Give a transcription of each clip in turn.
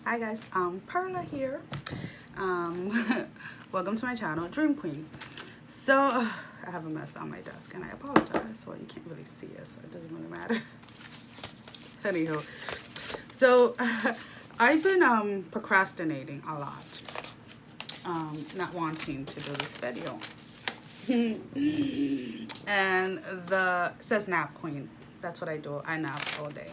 Hi guys, Perla here. Welcome to my channel, Dream Queen. So I have a mess on my desk and I apologize. Well, you can't really see it, so it doesn't really matter. Anywho, so I've been procrastinating a lot, not wanting to do this video. And it says nap queen. That's what I do. I nap all day.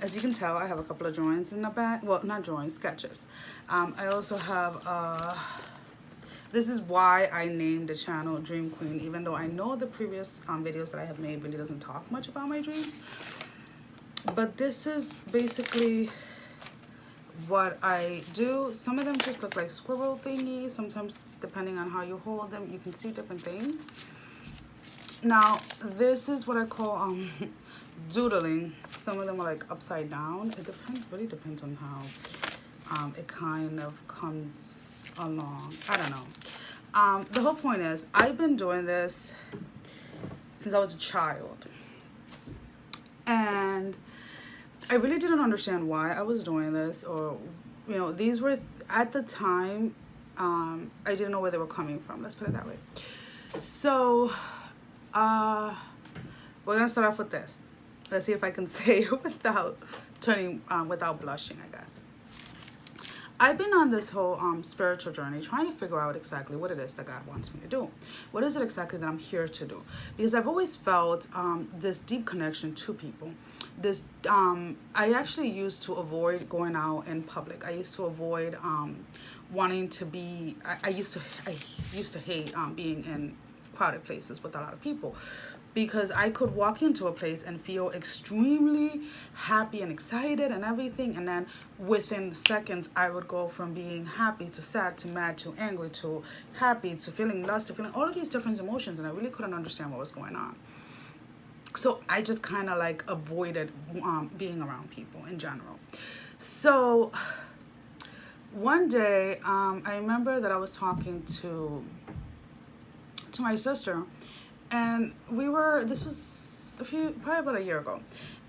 As you can tell, I have a couple of drawings in the back. Well, not drawings, sketches. I also have, this is why I named the channel Dream Queen, even though I know the previous videos that I have made really doesn't talk much about my dreams. But this is basically what I do. Some of them just look like scribble thingies. Sometimes, depending on how you hold them, you can see different things. Now, this is what I call doodling. Some of them are like upside down. It really depends on how it kind of comes along. I don't know. The whole point is, I've been doing this since I was a child. And I really didn't understand why I was doing this, or, you know, these were, at the time, I didn't know where they were coming from. Let's put it that way. So, we're gonna start off with this. Let's see if I can say it without without blushing, I guess. I've been on this whole spiritual journey trying to figure out exactly what it is that God wants me to do. What is it exactly that I'm here to do? Because I've always felt this deep connection to people. I actually used to avoid going out in public. I used to avoid wanting to be, I used to hate being in crowded places with a lot of people, because I could walk into a place and feel extremely happy and excited and everything, and then within seconds I would go from being happy to sad to mad to angry to happy to feeling lust to feeling all of these different emotions, and I really couldn't understand what was going on. So I just kind of like avoided being around people in general. So one day I remember that I was talking to my sister, and this was probably about a year ago,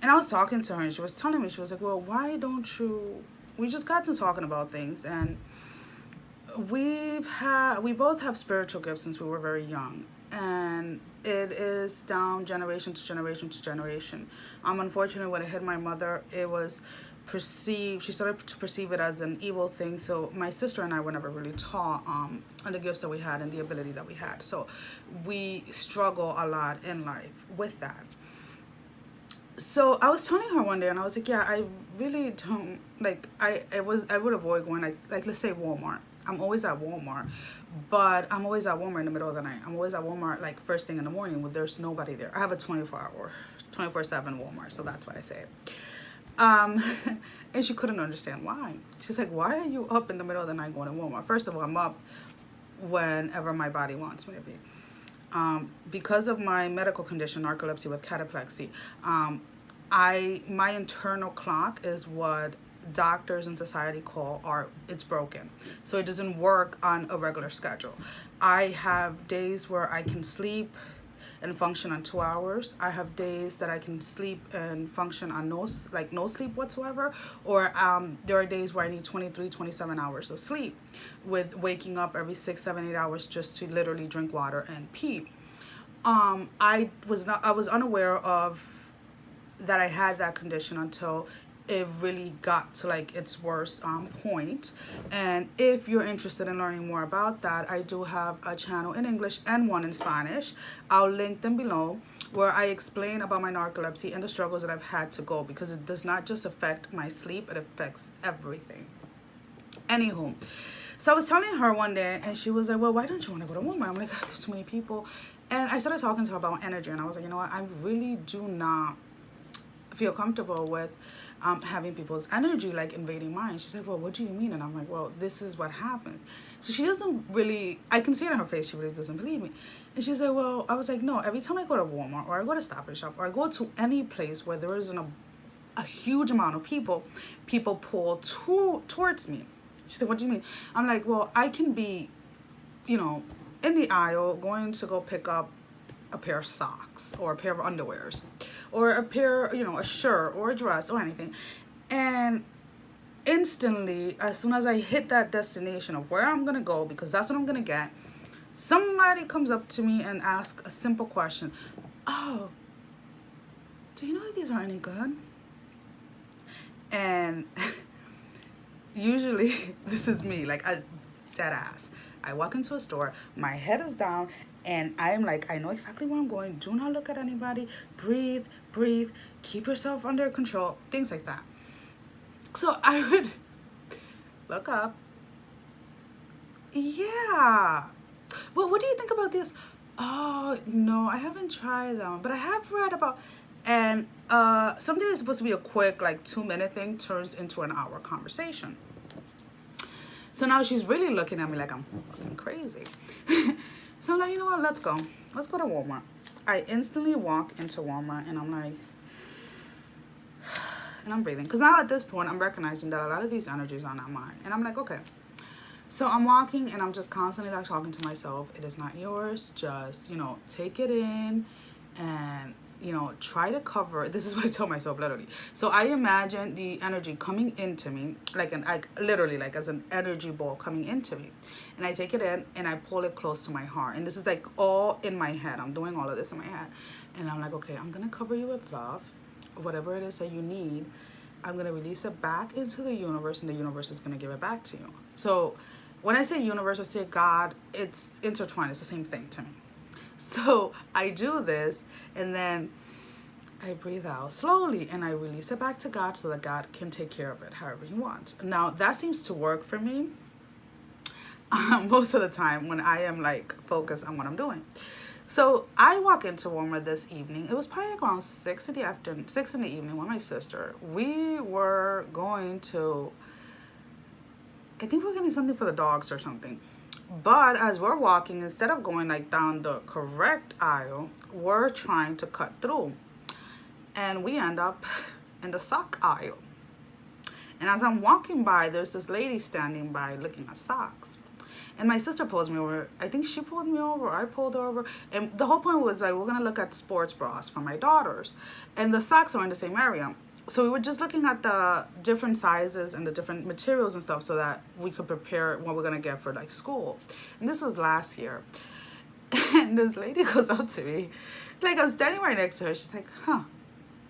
and I was talking to her, and she was telling me, she was like, well, why don't you, we just got to talking about things, and we both have spiritual gifts since we were very young, and it is down generation to generation to generation. Unfortunately, when it hit my mother, it was perceived, she started to perceive it as an evil thing. So my sister and I were never really taught on the gifts that we had and the ability that we had. So we struggle a lot in life with that. So I was telling her one day, and I was like, yeah, I really don't, like, I would avoid going, like let's say Walmart. I'm always at Walmart, but I'm always at Walmart in the middle of the night. I'm always at Walmart like first thing in the morning when there's nobody there. I have a 24/7 Walmart, so that's why I say it. And she couldn't understand why. She's like, why are you up in the middle of the night going to Walmart? First of all, I'm up whenever my body wants me to be. Because of my medical condition, narcolepsy with cataplexy, my internal clock is what doctors in society call it's broken. So it doesn't work on a regular schedule. I have days where I can sleep and function on 2 hours. I have days that I can sleep and function on no sleep whatsoever, or there are days where I need 23, 27 hours of sleep, with waking up every 6, 7, 8 hours just to literally drink water and pee. I was unaware of that I had that condition until it really got to like its worst point. And if you're interested in learning more about that, I do have a channel in English and one in Spanish. I'll link them below, where I explain about my narcolepsy and the struggles that I've had to go, because it does not just affect my sleep, it affects everything. Anywho, so I was telling her one day, and she was like, well, why don't you want to go to Walmart? I'm like, oh, there's too many people. And I started talking to her about energy, and I was like, you know what, I really do not feel comfortable with having people's energy like invading mine. She's like, well, what do you mean? And I'm like, well, this is what happens. So she doesn't really, I can see it in her face, she really doesn't believe me. And she's like, well, I was like, no, every time I go to Walmart, or I go to Stop and Shop, or I go to any place where there isn't a huge amount of people pull towards me. She said, what do you mean? I'm like, well, I can be, you know, in the aisle going to go pick up a pair of socks or a pair of underwears or a pair, you know, a shirt or a dress or anything, and instantly, as soon as I hit that destination of where I'm gonna go, because that's what I'm gonna get, somebody comes up to me and asks a simple question. Oh, do you know if these are any good? And usually this is me, like a dead ass. I walk into a store, my head is down, and I am like, I know exactly where I'm going. Do not look at anybody. Breathe, breathe, keep yourself under control, things like that. So I would look up. Yeah. Well, what do you think about this? Oh, no, I haven't tried them, but I have read about, and something that's supposed to be a quick, like 2-minute thing turns into an hour conversation. So now she's really looking at me like I'm fucking crazy. So I'm like, you know what, let's go. Let's go to Walmart. I instantly walk into Walmart and I'm like, and I'm breathing. Because now at this point, I'm recognizing that a lot of these energies are not mine. And I'm like, okay. So I'm walking and I'm just constantly like talking to myself. It is not yours. Just, you know, take it in and, you know, try to cover. This is what I tell myself literally. So I imagine the energy coming into me, like literally like as an energy ball coming into me. And I take it in and I pull it close to my heart. And this is like all in my head. I'm doing all of this in my head. And I'm like, okay, I'm going to cover you with love. Whatever it is that you need, I'm going to release it back into the universe, and the universe is going to give it back to you. So when I say universe, I say God, it's intertwined. It's the same thing to me. So I do this, and then I breathe out slowly, and I release it back to God so that God can take care of it however he wants. Now, that seems to work for me most of the time when I am like focused on what I'm doing. So I walk into Walmart this evening. It was probably like around 6 in the evening with my sister. We were going to, I think we're getting something for the dogs or something. But as we're walking, instead of going like down the correct aisle, we're trying to cut through. And we end up in the sock aisle. And as I'm walking by, there's this lady standing by looking at socks. And my sister pulls me over. I think she pulled me over. I pulled her over. And the whole point was like, we're going to look at sports bras for my daughters. And the socks are in the same area. So we were just looking at the different sizes and the different materials and stuff so that we could prepare what we're going to get for like school. And this was last year. And this lady goes up to me. Like I was standing right next to her. She's like, huh.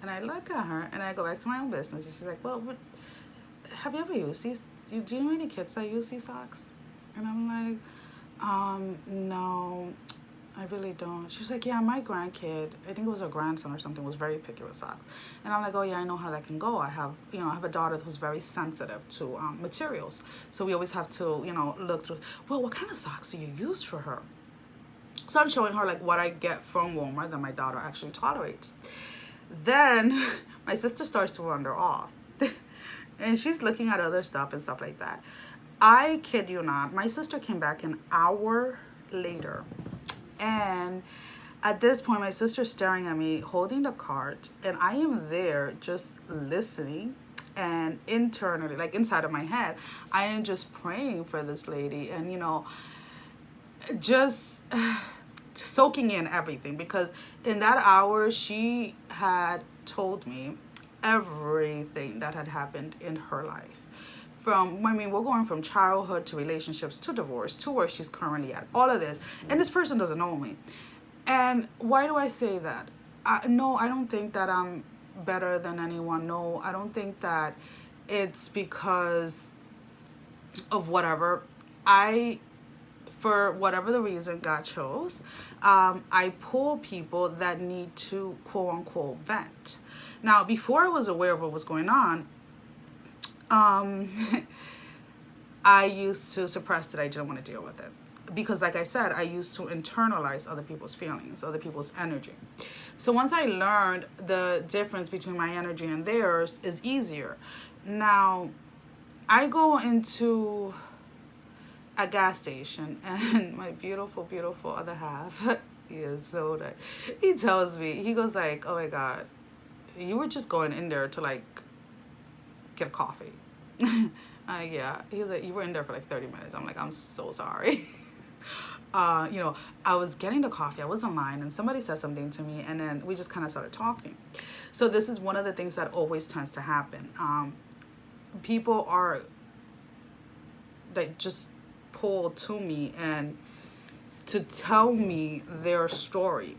And I look at her and I go back to my own business. And she's like, well, have you ever used these? Do you know any kids that use these socks? And I'm like, no, I really don't. She was like, yeah, my grandkid, I think it was her grandson or something, was very picky with socks. And I'm like, oh yeah, I know how that can go. I have a daughter who's very sensitive to materials. So we always have to, look through, well, what kind of socks do you use for her? So I'm showing her like what I get from Walmart that my daughter actually tolerates. Then my sister starts to wander off. And she's looking at other stuff and stuff like that. I kid you not, my sister came back an hour later. And at this point, my sister's staring at me, holding the cart. And I am there just listening. And internally, like inside of my head, I am just praying for this lady. And, just soaking in everything. Because in that hour, she had told me everything that had happened in her life. We're going from childhood to relationships to divorce to where she's currently at. All of this. And this person doesn't know me. And why do I say that? No, I don't think that I'm better than anyone. No, I don't think that it's because of whatever. For whatever the reason God chose, I pull people that need to quote unquote vent. Now, before I was aware of what was going on, I used to suppress it. I didn't want to deal with it. Because like I said, I used to internalize other people's feelings, other people's energy. So once I learned the difference between my energy and theirs is easier. Now, I go into a gas station and my beautiful, beautiful other half, he is so nice. He tells me, he goes like, oh my God, you were just going in there to like get a coffee. Yeah, he was like, you were in there for like 30 minutes. I'm like, I'm so sorry. I was getting the coffee. I was in line and somebody said something to me and then we just kind of started talking. So this is one of the things that always tends to happen. people are that just pull to me and to tell me their story.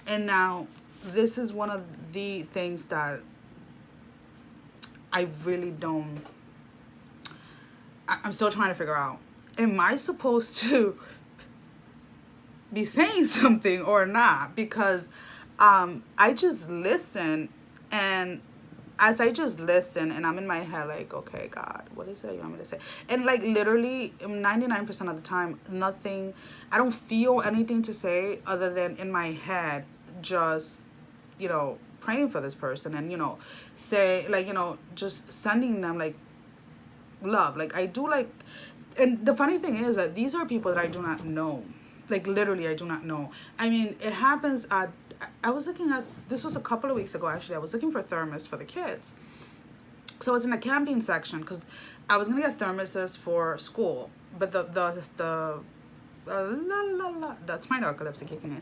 And now this is one of the things that I really don't, I'm still trying to figure out. Am I supposed to be saying something or not? Because I just listen, and as I just listen, and I'm in my head like, okay, God, what is it you want me to say? And like literally 99% of the time, nothing, I don't feel anything to say other than in my head, just, you know, praying for this person, and, you know, say like, you know, just sending them like love. Like I do, like, and the funny thing is that these are people that I do not know. Like literally I do not know. I mean, it happens at, I was looking at, this was a couple of weeks ago actually, I was looking for thermos for the kids. So I was in the camping section because I was gonna get thermoses for school, but that's my narcolepsy kicking in.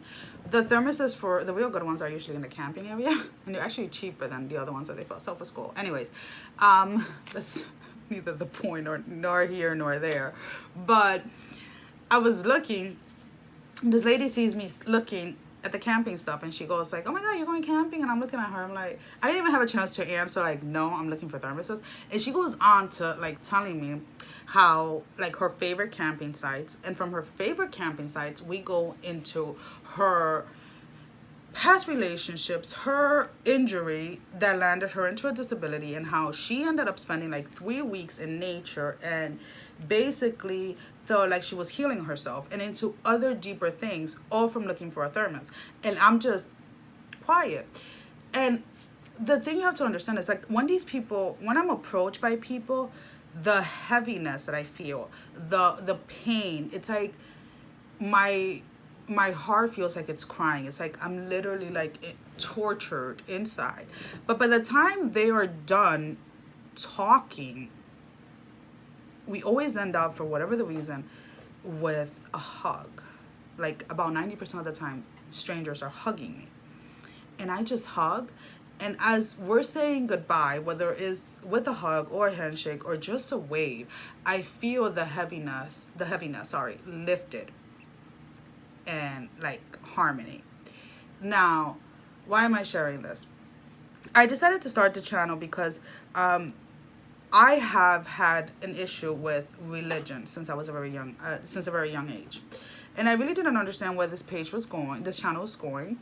The thermoses for the real good ones are usually in the camping area, and they're actually cheaper than the other ones that they sell for school. Anyways, that's neither the point or nor here nor there. But I was looking, this lady sees me looking at the camping stuff, and she goes like, oh my God, you're going camping? And I'm looking at her, I'm like, I didn't even have a chance to answer like, no, I'm looking for thermoses. And she goes on to like telling me how like her favorite camping sites, and from her favorite camping sites we go into her past relationships, her injury that landed her into a disability, and how she ended up spending like 3 weeks in nature and basically felt like she was healing herself, and into other deeper things, all from looking for a thermos. And I'm just quiet. And the thing you have to understand is like when these people, when I'm approached by people, the heaviness that I feel, the pain, it's like my heart feels like it's crying. It's like I'm literally like tortured inside. But by the time they are done talking, we always end up, for whatever the reason, with a hug. Like about 90% of the time, strangers are hugging me. And I just hug. And as we're saying goodbye, whether it's with a hug or a handshake or just a wave, I feel the heaviness, lifted, and like harmony. Now, why am I sharing this? I decided to start the channel because I have had an issue with religion since I was since a very young age, and I really didn't understand where this channel was going,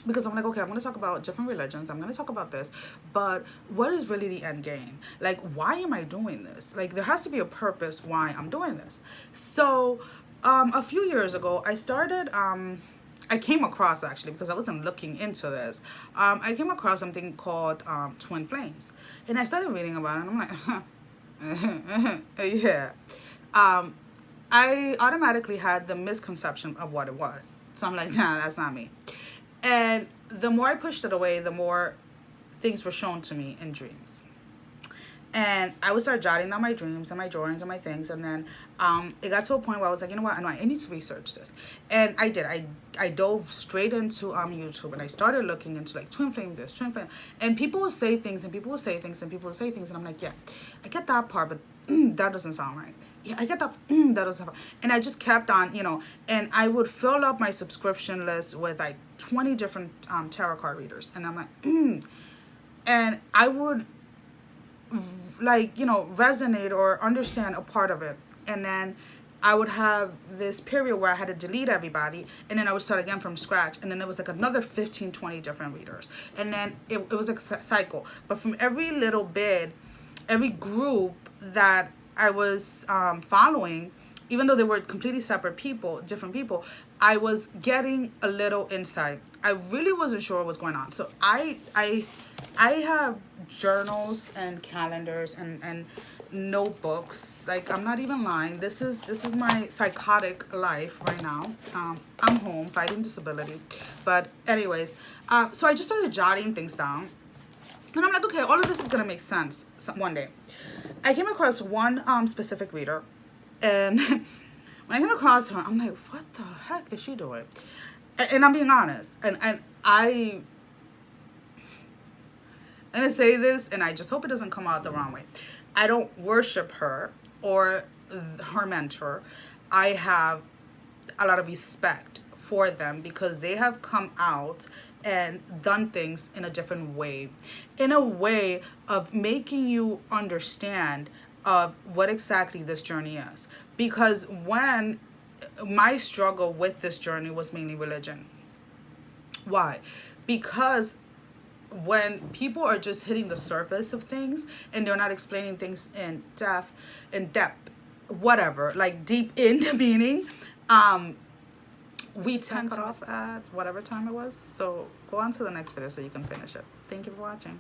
because I'm like, okay, I'm going to talk about different religions, I'm going to talk about this, but what is really the end game? Like, why am I doing this? Like, there has to be a purpose why I'm doing this. So a few years ago, I came across, actually, because I wasn't looking into this, I came across something called twin flames. And I started reading about it, and I'm like, yeah. I automatically had the misconception of what it was. So I'm like, nah, that's not me. And the more I pushed it away, the more things were shown to me in dreams. And I would start jotting down my dreams and my drawings and my things. And then it got to a point where I was like, you know what? I need to research this. And I did. I dove straight into YouTube, and I started looking into like twin flame this, twin flame. And people will say things, and people will say things, and people will say things. And I'm like, yeah, I get that part, but that doesn't sound right. Yeah, I get that. That doesn't sound right. And I just kept on, you know, and I would fill up my subscription list with like 20 different tarot card readers. And I'm like, and I would, like, you know, resonate or understand a part of it, and then I would have this period where I had to delete everybody, and then I would start again from scratch, and then it was like another 15-20 different readers, and then it was a cycle. But from every little bit, every group that I was following, even though they were completely separate people, different people, I was getting a little insight. I really wasn't sure what was going on. So I have journals and calendars and notebooks. Like, I'm not even lying. This is my psychotic life right now. I'm home fighting disability. But anyways, so I just started jotting things down. And I'm like, okay, all of this is going to make sense one day. I came across one specific reader. And when I came across her, I'm like, what the heck is she doing? And I'm being honest. And I'm going to say this, and I just hope it doesn't come out the wrong way. I don't worship her or her mentor. I have a lot of respect for them because they have come out and done things in a different way, in a way of making you understand of what exactly this journey is. Because when my struggle with this journey was mainly religion. Why? Because when people are just hitting the surface of things and they're not explaining things in depth, whatever, like deep into meaning, we tend to cut off at whatever time it was. So go on to the next video so you can finish it. Thank you for watching.